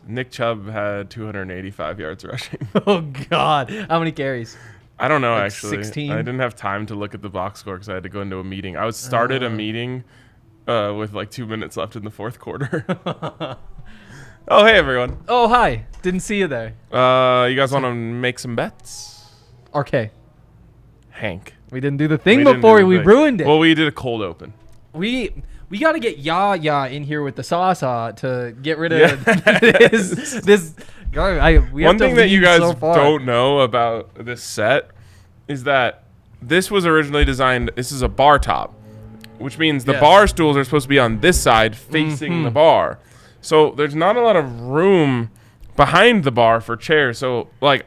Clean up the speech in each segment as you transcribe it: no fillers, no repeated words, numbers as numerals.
Nick Chubb had 285 yards rushing. Oh, God. How many carries? I don't know, Like actually. 16? I didn't have time to look at the box score because I had to go into a meeting. I started a meeting with like 2 minutes left in the fourth quarter. Oh, hey, everyone. Oh, hi. Didn't see you there. You guys want to make some bets? RK. Hank. We didn't do the thing We didn't before. do the We thing. ruined it. Well, we did a cold open. We got to get Yaya in here with the Sasa to get rid of this. One thing that you guys don't know about this set is that this was originally designed, this is a bar top, which means the bar stools are supposed to be on this side facing the bar. So there's not a lot of room behind the bar for chairs. So like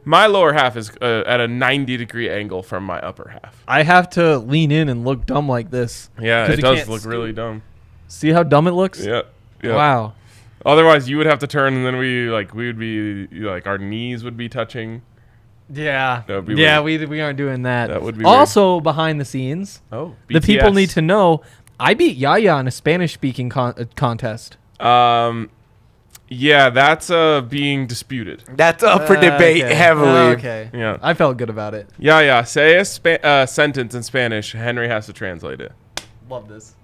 my lower half is at a 90-degree angle from my upper half. I have to lean in and look dumb like this. Yeah, it does look really dumb. See how dumb it looks? Yeah. Wow. Otherwise, you would have to turn, and then we would be like our knees would be touching. Yeah. That would be weird. We aren't doing that. That would be also weird. Behind the scenes. Oh, BTS. The people need to know. I beat Yaya in a Spanish-speaking contest. Yeah, that's being disputed. That's up for debate heavily. Okay. Yeah. I felt good about it. Yeah. Say a sentence in Spanish. Henry has to translate it. Love this.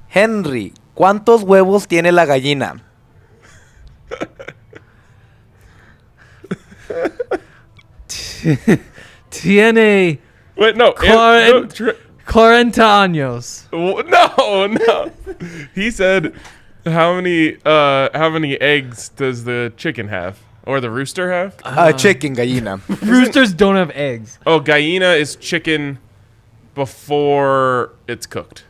Henry, ¿cuántos huevos tiene la gallina? Tiene Wait, no. 40 años. No. He said, how many eggs does the chicken have? Or the rooster have? Chicken, gallina. Roosters don't have eggs. Oh, gallina is chicken before it's cooked.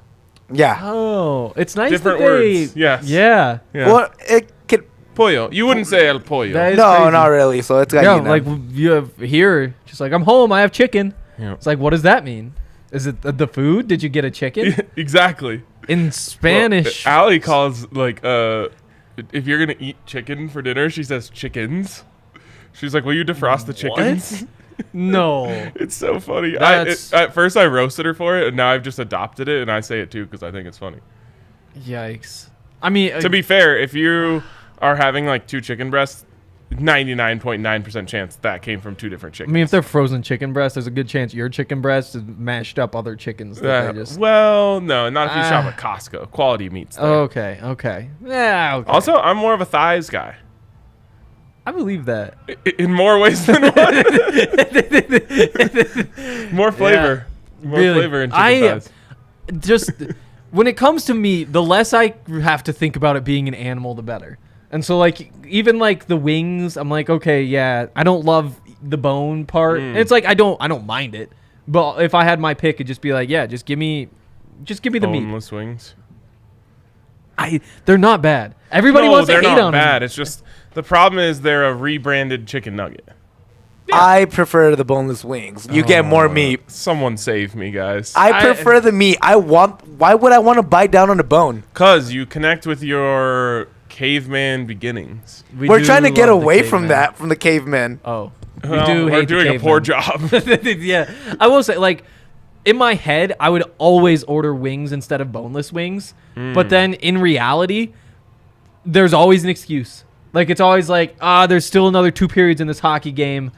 Yeah. Oh, it's nice Different that they, words. Yes. Yeah. Well, it could. Pollo. You wouldn't say el pollo. That is No, crazy. not really. So it's Yeah, gallina. like you have here, just like I'm home, I have chicken. Yeah. It's like, what does that mean? Is it the food? Did you get a chicken? Exactly. In Spanish. Well, Allie calls if you're gonna eat chicken for dinner, she says chickens. She's like, will you defrost the chickens? No. It's so funny. That's- At first I roasted her for it, and now I've just adopted it, and I say it too because I think it's funny. Yikes. I mean, To be fair, if you are having like 2 chicken breasts, 99.9% chance that came from 2 different chickens. I mean, if they're frozen chicken breasts, there's a good chance your chicken breast is mashed up other chickens. That they just... Well, no, not if you shop at Costco. Quality meats there. Okay. Yeah, okay. Also, I'm more of a thighs guy. I believe that. In more ways than one. More flavor. More Really? flavor in chicken thighs. Just when it comes to meat, the less I have to think about it being an animal, the better. And so, like, even like the wings, I'm like, okay, yeah, I don't love the bone part. And it's like I don't mind it, but if I had my pick, it'd just be like, yeah, just give me the meat. Boneless wings. They're not bad. Everybody wants to hate on them. They're not bad. It's just the problem is they're a rebranded chicken nugget. Yeah. I prefer the boneless wings. You get more meat. Someone save me, guys. I prefer the meat. Why would I want to bite down on the bone? Because you connect with your caveman beginnings. We're trying to get away from that, from the cavemen. Oh, We're doing a poor job. Yeah, I will say, like, in my head, I would always order wings instead of boneless wings. But then in reality, there's always an excuse. Like, it's always like, there's still another 2 periods in this hockey game.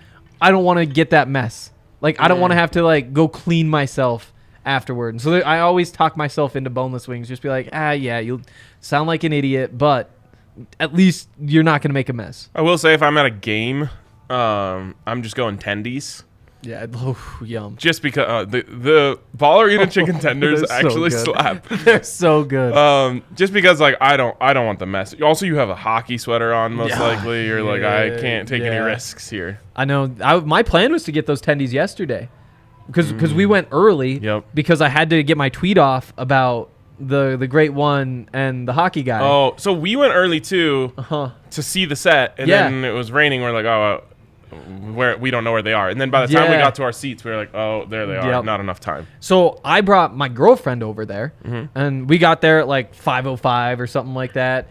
I don't want to get that mess. Like, I don't want to have to, like, go clean myself afterward. And so I always talk myself into boneless wings. Just be like, yeah, you'll sound like an idiot, but at least you're not going to make a mess. I will say if I'm at a game, I'm just going tendies. Yeah, yum. Just because the Ball Arena chicken tenders actually slap. They're so good. Just because like I don't want the mess. Also, you have a hockey sweater on most likely. You're like I can't take any risks here. I know. My plan was to get those tendies yesterday because we went early. Yep. Because I had to get my tweet off about the great one and the hockey guy. Oh, so we went early too to see the set, and then it was raining. We're like, where we don't know where they are, and then by the time we got to our seats, we were like, oh, there they are. Not enough time. So I brought my girlfriend over there, and we got there at like 5:05 or something like that,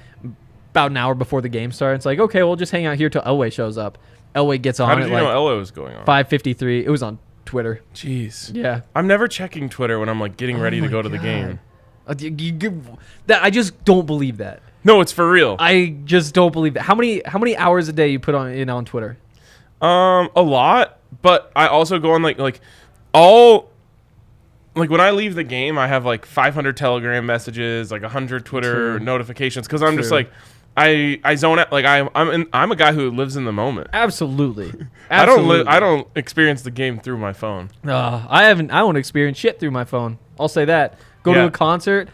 about an hour before the game started. It's like, okay, we'll just hang out here till Elway shows up. Elway gets on. How did at you like know Elway was going on? 5:53. It was on Twitter. Jeez. Yeah. I'm never checking Twitter when I'm like getting ready to go to the game. I just don't believe that. No, it's for real. I just don't believe that. How many hours a day you put on Twitter? A lot, but I also go on like when I leave the game, I have like 500 Telegram messages, like 100 Twitter notifications, because I'm just like, I zone out. Like I'm a guy who lives in the moment. Absolutely. I don't experience the game through my phone. I won't experience shit through my phone. I'll say that. Go to a concert.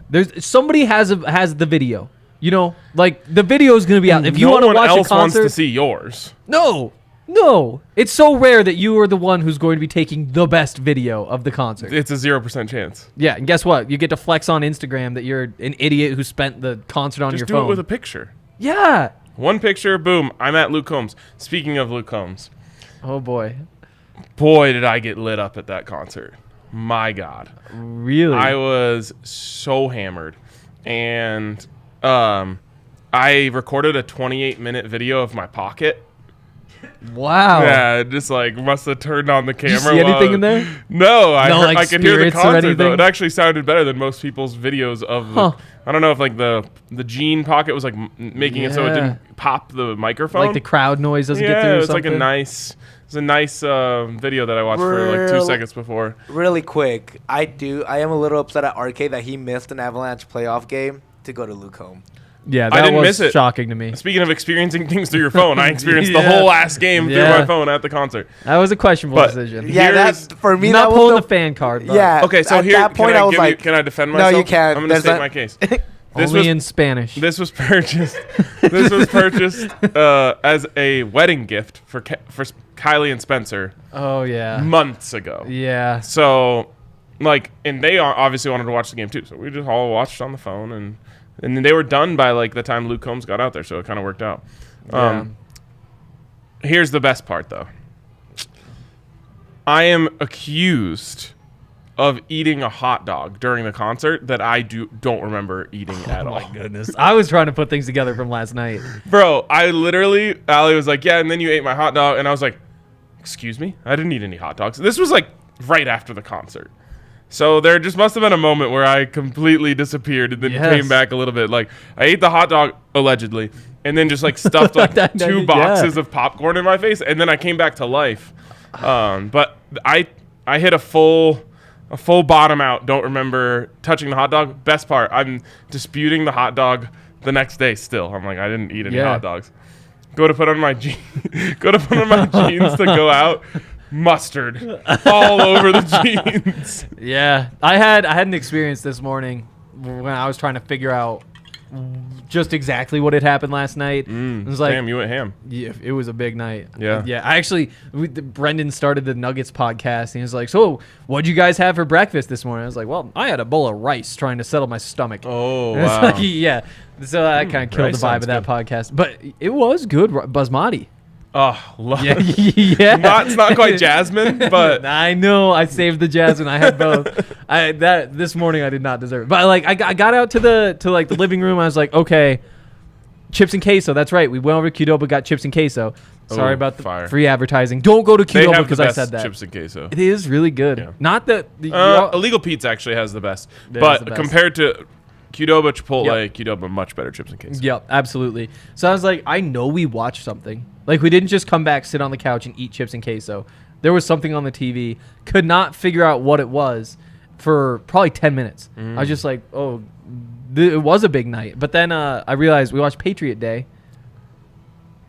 There's somebody has the video. You know, like the video is gonna be out. If you want to watch a concert, no one else wants to see yours. No, it's so rare that you are the one who's going to be taking the best video of the concert. It's a 0% chance. Yeah, and guess what? You get to flex on Instagram that you're an idiot who spent the concert on your phone. Just do it with a picture. Yeah. One picture, boom, I'm at Luke Combs. Speaking of Luke Combs. Oh, boy. Boy, did I get lit up at that concert. My God. Really? I was so hammered. And I recorded a 28-minute video of my pocket. Wow. Yeah, just like must have turned on the camera. Did you see anything in there? No, I could hear the concert though. Anything? It actually sounded better than most people's videos of the, I don't know if like the jean pocket was like making it so it didn't pop the microphone. Like the crowd noise doesn't get through. It was like a nice video that I watched for like 2 seconds before. Really quick, I am a little upset at RK that he missed an Avalanche playoff game to go to Luke Home. Yeah, I didn't miss it. Shocking to me. Speaking of experiencing things through your phone, I experienced the whole last game through my phone at the concert. That was a questionable decision. Yeah, that's for me. Not pulling the fan card. But. Yeah. Okay, so at here, that point, I was like, can I defend myself? No, you can't. I'm going to state my case. Only in Spanish. This was purchased. As a wedding gift for Kylie and Spencer. Oh yeah. Months ago. Yeah. So, like, and they obviously wanted to watch the game too. So we just all watched on the phone, and then they were done by like the time Luke Combs got out there. So it kind of worked out. Here's the best part though. I am accused of eating a hot dog during the concert that I don't remember eating at all. Oh my goodness. I was trying to put things together from last night. Bro, Allie was like, yeah, and then you ate my hot dog. And I was like, excuse me? I didn't eat any hot dogs. This was like right after the concert. So there just must have been a moment where I completely disappeared and then came back a little bit. Like I ate the hot dog, allegedly, and then just like stuffed like 2 boxes of popcorn in my face. And then I came back to life. But I hit a full bottom out. Don't remember touching the hot dog. Best part, I'm disputing the hot dog the next day still. I'm like, I didn't eat any hot dogs. Go to put on my jeans to go out. Mustard all over the jeans. Yeah. I had an experience this morning when I was trying to figure out just exactly what had happened last night. It was like, damn, you went ham. Yeah, it was a big night. Yeah. Yeah. Brendan started the Nuggets podcast, and he was like, so what'd you guys have for breakfast this morning? I was like, well, I had a bowl of rice trying to settle my stomach. Oh, and wow. Like, yeah. So that kind of killed the vibe of that podcast. But it was good. Basmati. Oh, love yeah. It's not quite jasmine, but I know. I saved the jasmine. I had both. This morning I did not deserve it. But like I got out to the living room. I was like, okay, chips and queso. That's right. We went over to Qdoba, got chips and queso. Sorry about the free advertising. Don't go to Qdoba because I said that. Chips and queso. It is really good. Yeah. Not that Illegal Pete's actually has the best, but compared to Qdoba, Chipotle, Qdoba, much better chips and queso. Yep, absolutely. So I was like, I know we watched something. Like, we didn't just come back, sit on the couch, and eat chips and queso. There was something on the TV. Could not figure out what it was for probably 10 minutes. I was just like, oh, it was a big night. But then I realized we watched Patriot Day.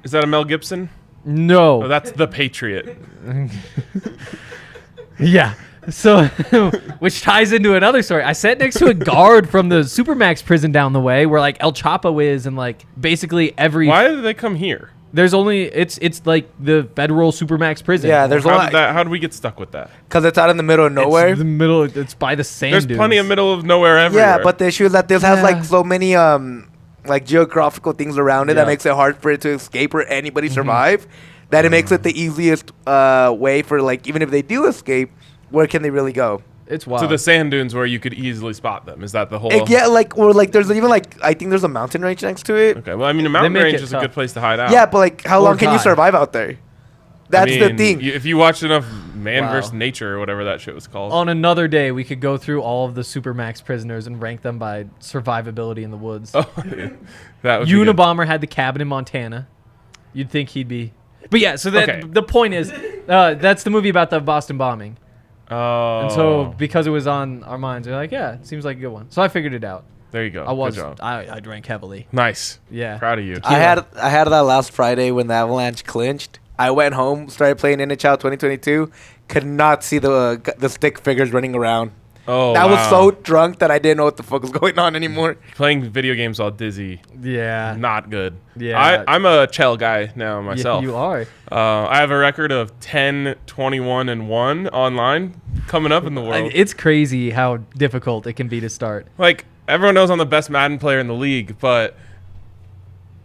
Is that a Mel Gibson? No. Oh, that's The Patriot. Yeah. So, which ties into another story. I sat next to a guard from the Supermax prison down the way where, like, El Chapo is and, like, basically every... Why did they come here? There's only... It's like the federal Supermax prison. Yeah, there's how did we get stuck with that? Because it's out in the middle of nowhere. It's by the sand There's dunes. plenty of middle of nowhere everywhere. Yeah, but the issue is that this has, like, so many, like, geographical things around it that makes it hard for it to escape or anybody survive, that it makes it the easiest way for, like, even if they do escape, where can they really go? It's wild. To the sand dunes where you could easily spot them. Is that the whole... Yeah, like, or, like, there's even, like, I think there's a mountain range next to it. Okay, well, I mean, a mountain range is a good place to hide out. Yeah, but, like, how long can you survive out there? That's the thing. If you watched enough Man vs. Nature or whatever that shit was called. On another day, we could go through all of the Supermax prisoners and rank them by survivability in the woods. Oh, that would Unabomber had the cabin in Montana. You'd think he'd be. But yeah, so the point is, that's the movie about the Boston bombing. Oh. And so because it was on our minds, we're like, yeah, it seems like a good one. So I figured it out. There you go. Good job. I drank heavily. Nice. Yeah. Proud of you. I had that last Friday when the Avalanche clinched. I went home, started playing NHL 2022. Could not see the stick figures running around. Oh, I was so drunk that I didn't know what the fuck was going on anymore. Playing video games all dizzy. Yeah. Not good. Yeah. I'm a Chell guy now myself. Yeah, you are. I have a record of 10, 21, and 1 online coming up in the world. It's crazy how difficult it can be to start. Like, everyone knows I'm the best Madden player in the league, but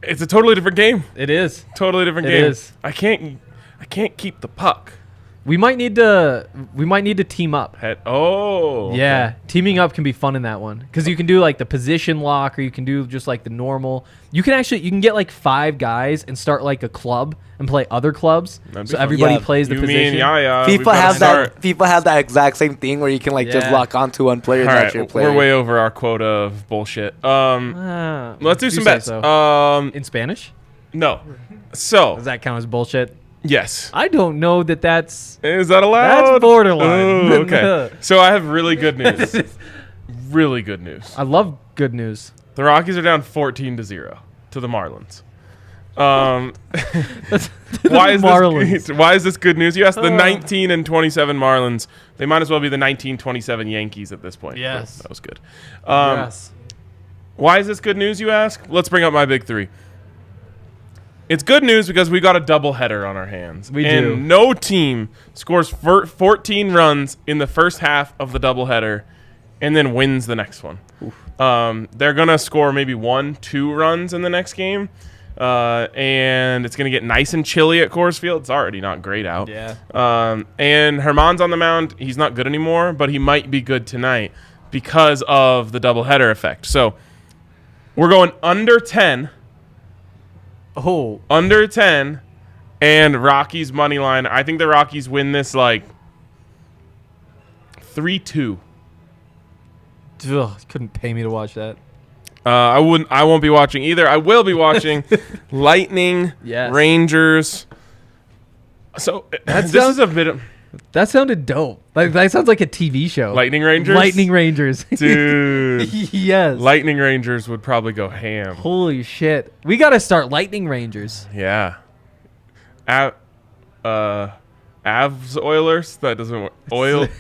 it's a totally different game. It is. Totally different game. It is. I can't keep the puck. We might need to team up. Okay. Teaming up can be fun in that one because you can do like the position lock, or you can do just like the normal. You can get like 5 guys and start like a club and play other clubs. So everybody plays the position. FIFA has that exact same thing where you can just lock onto one player and that's your player. We're way over our quota of bullshit. Let's do some bets. So. In Spanish? No. So does that count as bullshit? Yes. I don't know that's... Is that allowed? That's borderline. Oh, okay. So I have really good news. Really good news. I love good news. The Rockies are down 14-0 to the Marlins. Why is this good news? You asked the 19 and 27 Marlins. They might as well be the 19-27 Yankees at this point. Yes. That was good. Yes. Why is this good news, you ask? Let's bring up my big 3. It's good news because we got a doubleheader on our hands. We do. And no team scores 14 runs in the first half of the doubleheader and then wins the next one. They're going to score maybe 1-2 runs in the next game. And it's going to get nice and chilly at Coors Field. It's already not great out. Yeah. And Herman's on the mound. He's not good anymore, but he might be good tonight because of the doubleheader effect. So we're going under 10. Oh. Under 10 and Rockies money line. I think the Rockies win this like 3-2. Ugh, couldn't pay me to watch that. I won't be watching either. I will be watching Lightning, Rangers. So this is a bit of... That sounded dope. Like that sounds like a TV show. Lightning Rangers? Lightning Rangers. Dude. Yes. Lightning Rangers would probably go ham. Holy shit. We got to start Lightning Rangers. Yeah. Avs Oilers? That doesn't work.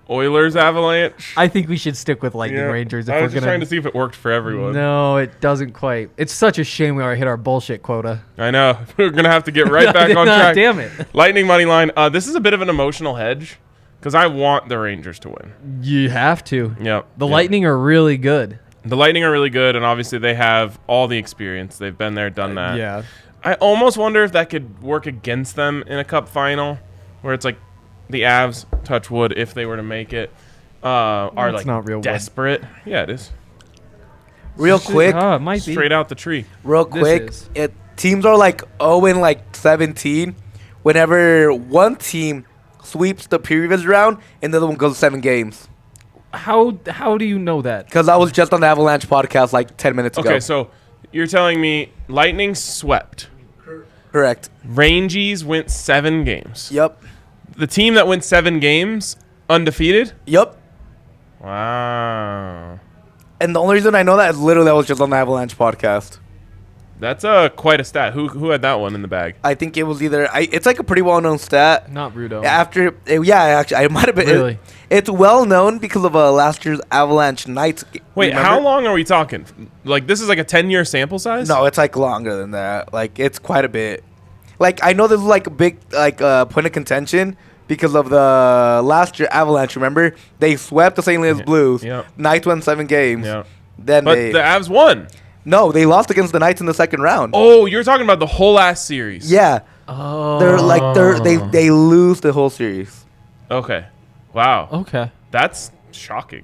Oilers Avalanche? I think we should stick with Lightning Rangers. I was just trying to see if it worked for everyone. No, it doesn't quite. It's such a shame we already hit our bullshit quota. I know. We're going to have to get right back on track. Damn it. Lightning money line. This is a bit of an emotional hedge because I want the Rangers to win. You have to. Yep. The Lightning are really good. The Lightning are really good, and obviously they have all the experience. They've been there, done that. Yeah. I almost wonder if that could work against them in a cup final where it's like the Avs, touch wood, if they were to make it, are like not real desperate. Wood. Yeah, it is. Real quick. It might be. Straight out the tree. Real quick. Teams are like 0-17 whenever one team sweeps the previous round and the other one goes 7 games. How do you know that? Because I was just on the Avalanche podcast like 10 minutes ago. Okay, so you're telling me Lightning swept. Correct. Rangies went 7 games. Yep. The team that went 7 games undefeated? Yep. Wow. And the only reason I know that is literally I was just on the Avalanche podcast. That's quite a stat. Who had that one in the bag? I think it was either... it's like a pretty well-known stat. Not Rudo. Actually, I might have been... Really? It's well-known because of last year's Avalanche Knights. Wait, remember? How long are we talking? Like, this is like a 10-year sample size? No, it's like longer than that. Like, it's quite a bit. Like, I know this is like a big point of contention because of the last year Avalanche, remember? They swept the St. Louis Blues. Yep. Knights won 7 games. Yep. But the Avs won. No, they lost against the Knights in the second round. Oh, you're talking about the whole last series. Yeah. Oh. They lose the whole series. Okay. Wow. Okay. That's shocking.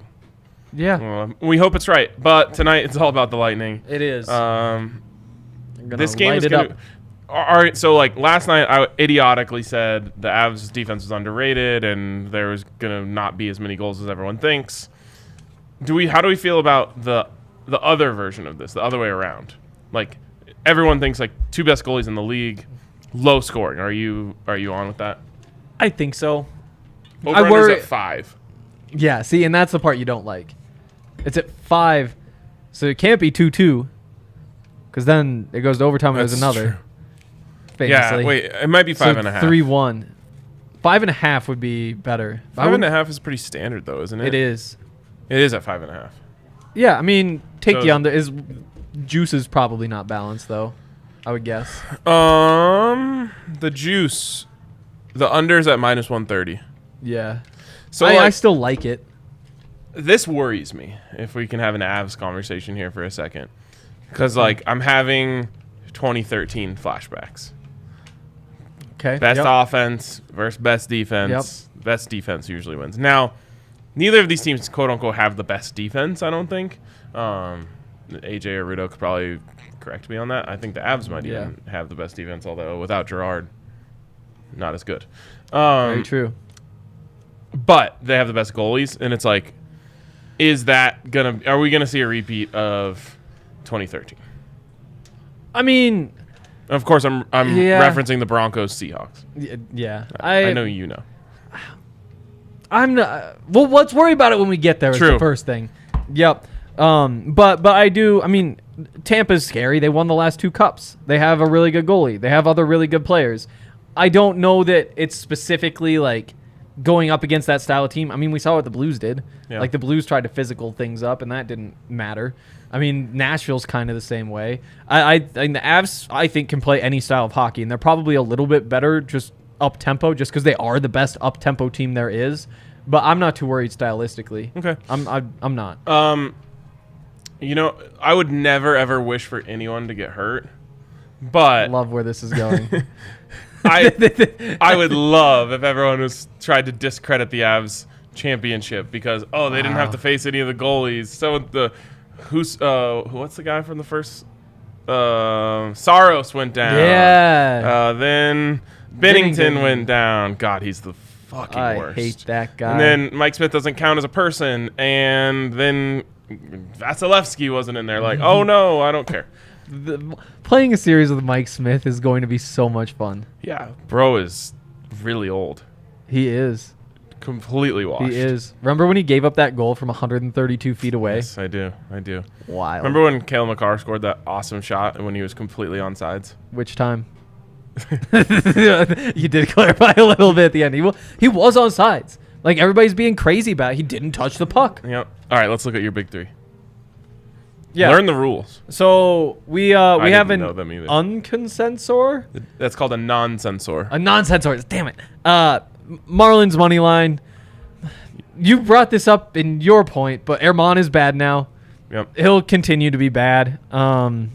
Yeah. Well, we hope it's right, but tonight it's all about the Lightning. It is. This game is going to... All right, so like last night, I idiotically said the Avs defense was underrated and there was gonna not be as many goals as everyone thinks. How do we feel about the other version of this, the other way around? Like everyone thinks like 2 best goalies in the league, low scoring. Are you on with that? I think so. Over-under's at 5. Yeah, see, and that's the part you don't like. It's at 5, so it can't be 2-2, because then it goes to overtime and there's another. True. Famously. Yeah, wait, it might be 5.5. 3-1. 5.5 would be better. 5.5 is pretty standard, though, isn't it? It is. It is at 5.5. Yeah, I mean, take the under. Juice is probably not balanced, though, I would guess. The juice, the under's at -130. Yeah. So I still like it. This worries me, if we can have an Avs conversation here for a second. Because, like, I'm having 2013 flashbacks. Okay. Best offense versus best defense. Yep. Best defense usually wins. Now, neither of these teams, quote-unquote, have the best defense, I don't think. AJ or Rudo could probably correct me on that. I think the Avs might even have the best defense, although without Gerard, not as good. Very true. But they have the best goalies, and it's like, are we gonna see a repeat of 2013? I mean, of course, I'm referencing the Broncos Seahawks. Yeah, I know you know. I'm not. Well, let's worry about it when we get there. True. Is the first thing. Yep. But I do. I mean, Tampa's scary. They won the last 2 cups. They have a really good goalie. They have other really good players. I don't know that it's specifically like going up against that style of team. I mean, we saw what the Blues did. Yeah. Like the Blues tried to physical things up, and that didn't matter. I mean, Nashville's kind of the same way. And the Avs, I think, can play any style of hockey, and they're probably a little bit better just up tempo, just because they are the best up tempo team there is. But I'm not too worried stylistically. Okay, I'm not. You know, I would never ever wish for anyone to get hurt, but I love where this is going. I would love if everyone tried to discredit the Avs championship because they didn't have to face any of the goalies. So what's the guy from the first? Saros went down. Yeah. Then Binnington went down. God, he's the fucking worst. I hate that guy. And then Mike Smith doesn't count as a person. And then Vasilevsky wasn't in there. Like, oh no, I don't care. Playing a series with Mike Smith is going to be so much fun. Yeah, bro is really old. He is. Completely washed. He is. Remember when he gave up that goal from 132 feet away? Yes, I do. Wild. Remember when Cale Makar scored that awesome shot and when he was completely on sides? Which time? You did clarify a little bit at the end. He was on sides. Like everybody's being crazy about it. He didn't touch the puck. Yep. All right, let's look at your big 3. Yeah. Learn the rules. So we have an unconsensor. That's called a non-sensor. A non-sensor. Damn it. Marlins money line. You brought this up in your point, but Herman is bad now. Yep. He'll continue to be bad. The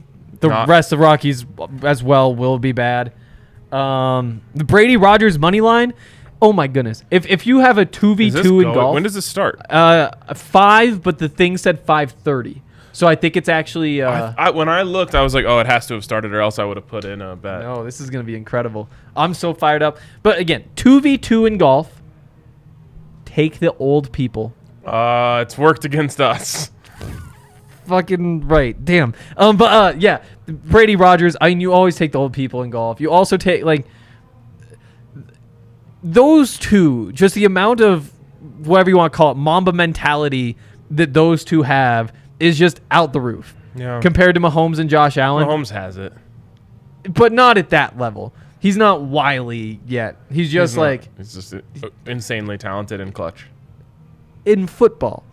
rest of Rockies as well will be bad. The Brady Rogers money line. Oh my goodness! If you have a 2v2 in golf, when does this start? 5, but the thing said 5:30. So I think it's actually. When I looked, I was like, "Oh, it has to have started, or else I would have put in a bet." No, this is gonna be incredible. I'm so fired up. But again, 2v2 in golf. Take the old people. It's worked against us. Fucking right. Damn. Yeah, Brady Rogers. I mean, you always take the old people in golf. You also take like those two. Just the amount of whatever you want to call it, Mamba mentality that those two have is just out the roof. Yeah. Compared to Mahomes and Josh Allen. Mahomes has it, but not at that level. He's not wily yet. He's just he's just insanely talented and clutch in football.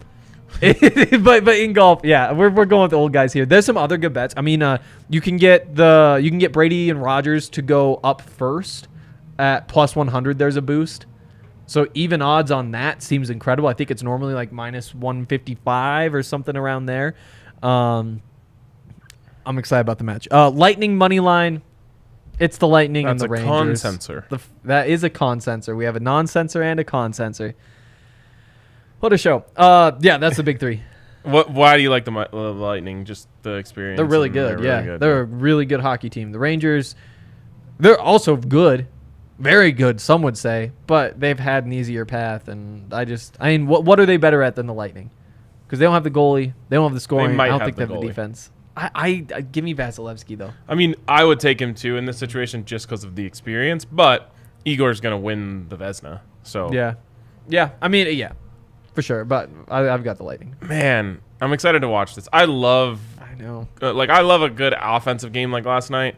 but in golf, yeah, we're going with the old guys here. There's some other good bets. I mean, you can get Brady and Rogers to go up first at +100. There's a boost. So even odds on that seems incredible. I think it's normally like -155 or something around there. I'm excited about the match. Lightning money line. It's the Lightning and the Rangers. That's a con-sensor. That is a con-sensor. We have a non-sensor and a con-sensor. What a show. Yeah, that's the big 3. Why do you like the Lightning? Just the experience? They're really good, They're a really good hockey team. The Rangers, They're also good. Very good, some would say. But they've had an easier path. And I mean, what are they better at than the Lightning? Because they don't have the goalie. They don't have the scoring. I don't think they have the defense. I give me Vasilevsky, though. I mean, I would take him, too, in this situation just because of the experience. But Igor's going to win the Vezina. So Yeah. Yeah. I mean, yeah. For sure. But I've got the Lightning. Man, I'm excited to watch this. I love a good offensive game like last night.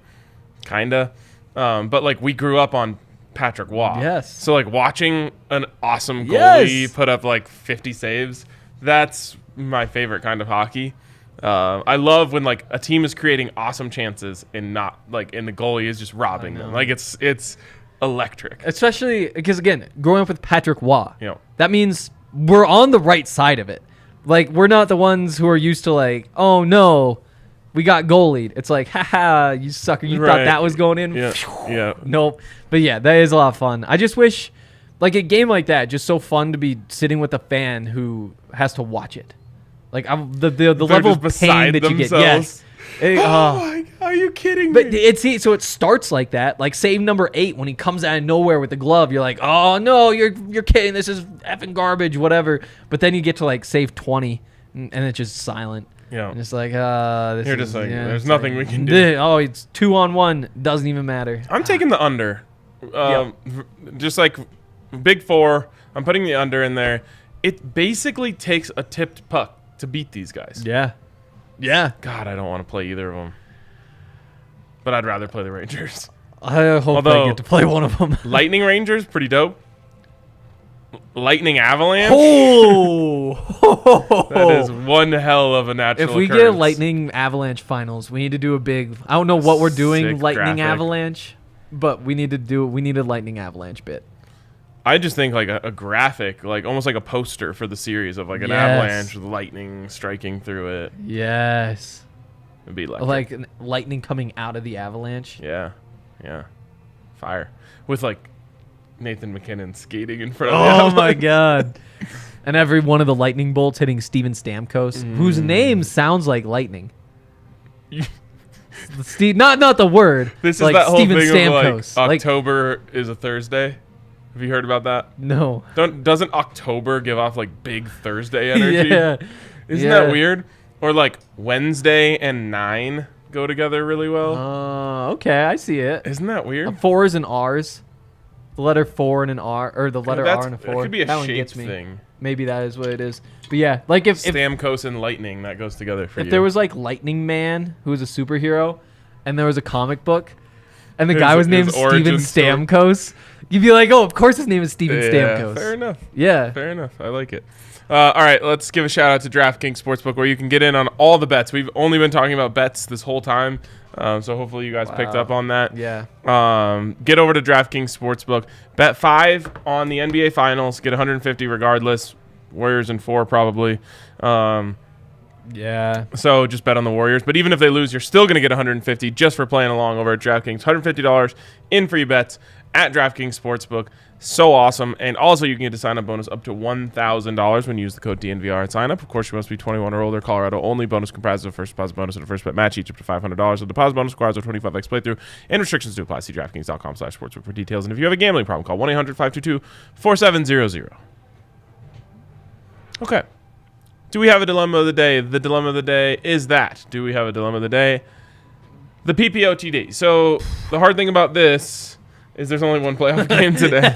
Kinda. But, like, we grew up on Patrick Waugh. Yes. So, like, watching an awesome goalie put up, like, 50 saves, that's my favorite kind of hockey. I love when, like, a team is creating awesome chances and not, like, and the goalie is just robbing them. Like, it's electric. Especially because, again, growing up with Patrick Waugh, that means we're on the right side of it. Like, we're not the ones who are used to, like, oh, no, we got goalied. It's like, haha, you sucker. You thought that was going in? Yeah. Nope. But, yeah, that is a lot of fun. I just wish, like, a game like that, just so fun to be sitting with a fan who has to watch it. Like, the level of pain that you get. Yes. My God, are you kidding me? But so it starts like that. Like save number 8 when he comes out of nowhere with the glove, you're like, oh no, you're kidding. This is effing garbage, whatever. But then you get to like save 20, and it's just silent. Yeah, and it's like, you're just like, there's nothing we can do. Oh, it's 2-on-1. Doesn't even matter. I'm taking the under. Just like Big 4. I'm putting the under in there. It basically takes a tipped puck to beat these guys. Yeah. Yeah. God, I don't want to play either of them. But I'd rather play the Rangers. I hope I get to play one of them. Lightning Rangers, pretty dope. Lightning Avalanche. Oh! That is one hell of a natural If we occurrence. get a Lightning Avalanche finals, we need to do a big... I don't know what we're doing, Lightning graphic. Avalanche, but we need a Lightning Avalanche bit. I just think like a graphic, like almost like a poster for the series of like an avalanche with lightning striking through it. Yes. It'd be like lightning coming out of the avalanche. Yeah. Fire. With like Nathan McKinnon skating in front of the avalanche. Oh my God. And every one of the lightning bolts hitting Steven Stamkos, whose name sounds like lightning. Not the word. This is like that whole Steven thing Stamkos. of like October is a Thursday. Have you heard about that? No. Doesn't October give off like big Thursday energy? Yeah. Isn't that weird? Or like Wednesday and 9 go together really well. Okay, I see it. Isn't that weird? 4s and R's. The letter 4 and an R, or the letter R and a 4. It could be a that shape thing. Maybe that is what it is. But yeah, like if Stamkos and Lightning, that goes together for you. If there was like Lightning Man, who was a superhero, and there was a comic book, and the guy was named Steven Stamkos, you'd be like, oh, of course his name is Steven Stamkos. Fair enough. Yeah. Fair enough. I like it. All right, let's give a shout out to DraftKings Sportsbook, where you can get in on all the bets. We've only been talking about bets this whole time, so hopefully you guys picked up on that. Yeah. Get over to DraftKings Sportsbook. Bet 5 on the NBA Finals. Get 150 regardless. Warriors in 4 probably. Yeah. So just bet on the Warriors. But even if they lose, you're still going to get 150 just for playing along over at DraftKings. $150 in free bets at DraftKings Sportsbook. So awesome. And also you can get a sign-up bonus up to $1,000 when you use the code DNVR at sign-up. Of course, you must be 21 or older. Colorado only. Bonus comprises of a first deposit bonus and a first bet match, each up to $500. The deposit bonus requires a 25x playthrough, and restrictions do apply. See DraftKings.com/sportsbook for details. And if you have a gambling problem, call 1-800-522-4700. Okay. Do we have a dilemma of the day? The dilemma of the day is that. Do we have a dilemma of the day? The PPOTD. So the hard thing about this is there's only one playoff game today.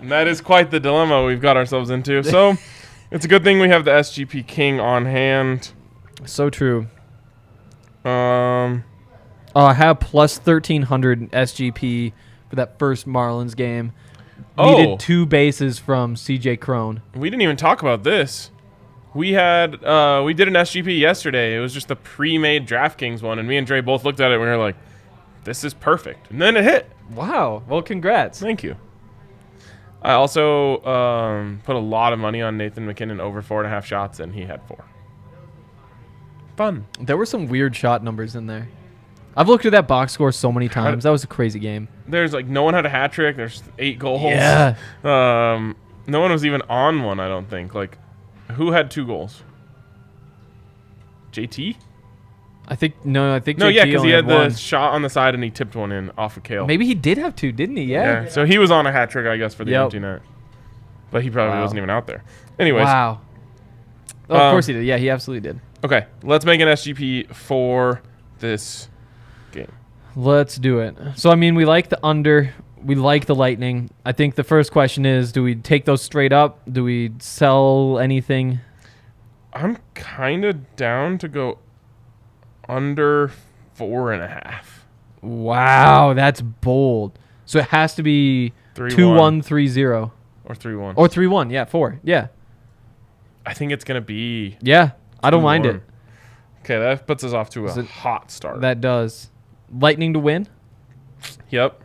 That is quite the dilemma we've got ourselves into. So it's a good thing we have the SGP King on hand. So true. I have plus 1,300 SGP for that first Marlins game. Needed 2 bases from CJ Crone. We didn't even talk about this. We did an SGP yesterday. It was just the pre-made DraftKings one, and me and Dre both looked at it and we were like, this is perfect. And then it hit. Wow. Well, congrats. Thank you. I also put a lot of money on Nathan McKinnon over 4.5 shots, and he had 4. Fun. There were some weird shot numbers in there. I've looked at that box score so many times. That was a crazy game. There's like no one had a hat trick. There's 8 goals. Yeah. No one was even on one, I don't think. Like, who had 2 goals? JT? I think JT because he had the one. shot on the side and he tipped one in off of Kale. Maybe he did have 2, didn't he? Yeah. So he was on a hat trick, I guess, for the empty net. But he probably wasn't even out there. Anyways. Wow. Oh, of course he did. Yeah, he absolutely did. Okay, let's make an SGP for this game. Let's do it. So, I mean, we like the under. We like the Lightning. I think the first question is, do we take those straight up? Do we sell anything? I'm kind of down to go under 4.5. Wow, that's bold. So it has to be 2-1, 3-0. Or 3-1. Or 3-1, yeah, 4, yeah. I think it's going to be... Yeah, I don't mind it. Okay, that puts us off to a hot start. That does. Lightning to win? Yep.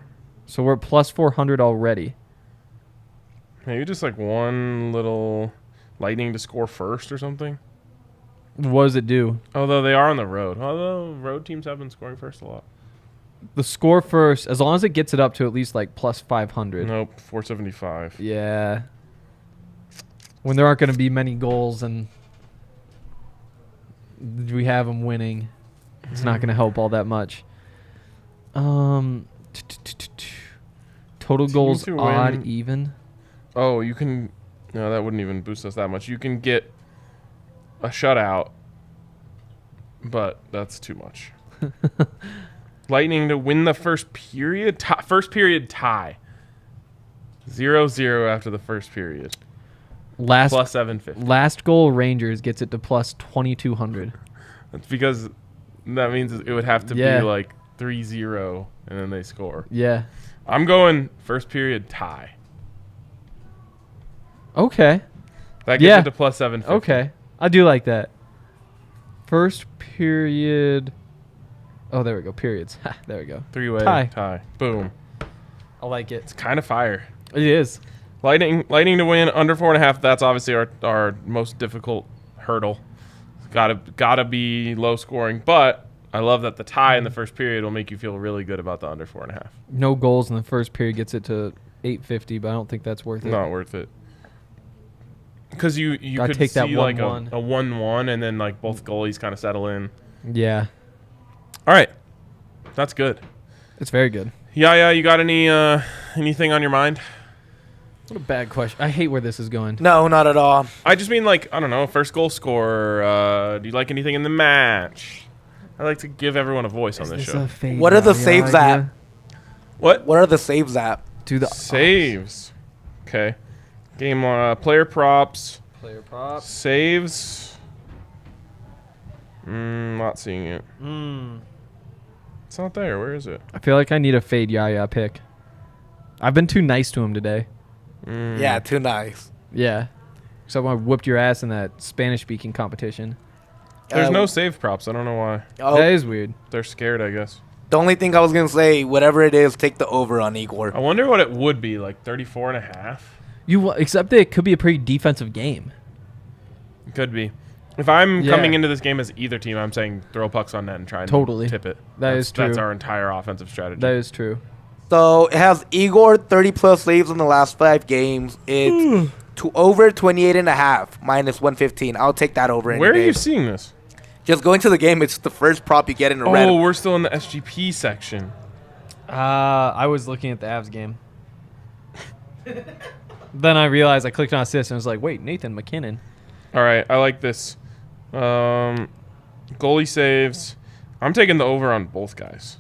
So we're plus 400 already. Maybe just like one little Lightning to score first or something. What does it do? Although they are on the road. Although road teams have been scoring first a lot. The score first, as long as it gets it up to at least like plus 500. Nope, 475. Yeah. When there aren't going to be many goals and we have them winning, it's not going to help all that much. Total goals odd, even. Oh, you can... No, that wouldn't even boost us that much. You can get a shutout, but that's too much. Lightning to win the first period. First period tie. 0-0 after the first period. Plus 750. Last goal Rangers gets it to plus 2200. That's because that means it would have to be like 3-0 and then they score. Yeah. I'm going first period tie. Okay. That gets it to plus 750. Okay. I do like that. First period. Oh, there we go. Periods. There we go. 3-way tie. Boom. I like it. It's kind of fire. It is. Lightning to win under 4.5. That's obviously our most difficult hurdle. Gotta be low scoring, but I love that the tie in the first period will make you feel really good about the under 4.5. No goals in the first period gets it to 850, but I don't think that's worth it. Not worth it. Because you could take see that like a 1-1 and then like both goalies kind of settle in. Yeah. All right. That's good. It's very good. Yeah. You got anything on your mind? What a bad question. I hate where this is going. No, not at all. I just mean like, I don't know, first goal scorer. Do you like anything in the match? I like to give everyone a voice on this show. What are the saves at? What are the saves at? Do the saves. Okay. Game player props. Player props. Saves. Not seeing it. It's not there. Where is it? I feel like I need a fade Yaya pick. I've been too nice to him today. Yeah, too nice. Yeah. So I whooped your ass in that Spanish-speaking competition. There's no save props. I don't know why. Oh, that is weird. They're scared, I guess. The only thing I was going to say, whatever it is, take the over on Igor. I wonder what it would be, like 34.5? Except that it could be a pretty defensive game. It could be. If I'm coming into this game as either team, I'm saying throw pucks on net and try and tip it. That's true. That's our entire offensive strategy. That is true. So it has Igor 30-plus saves in the last 5 games. It's to over 28.5, minus 115. I'll take that over. Where are you seeing this? Just going to the game. It's the first prop you get in a red. Oh, we're still in the SGP section. I was looking at the Avs game. Then I realized I clicked on assist and was like, wait, Nathan McKinnon. All right, I like this. Goalie saves. I'm taking the over on both guys.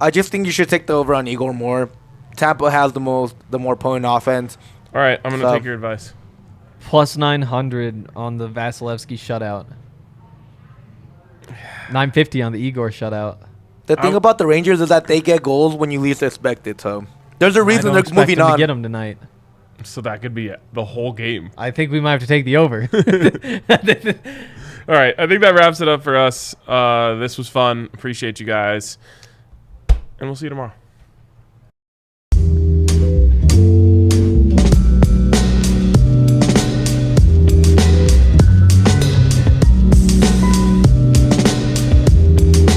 I just think you should take the over on Igor more. Tampa has the more potent offense. All right, I'm going to take your advice. Plus 900 on the Vasilevsky shutout. 950 on the Igor shutout. The thing about the Rangers is that they get goals when you least expect it. So there's a reason they're moving on. To get them tonight. So that could be the whole game. I think we might have to take the over. All right, I think that wraps it up for us. This was fun. Appreciate you guys. And we'll see you tomorrow.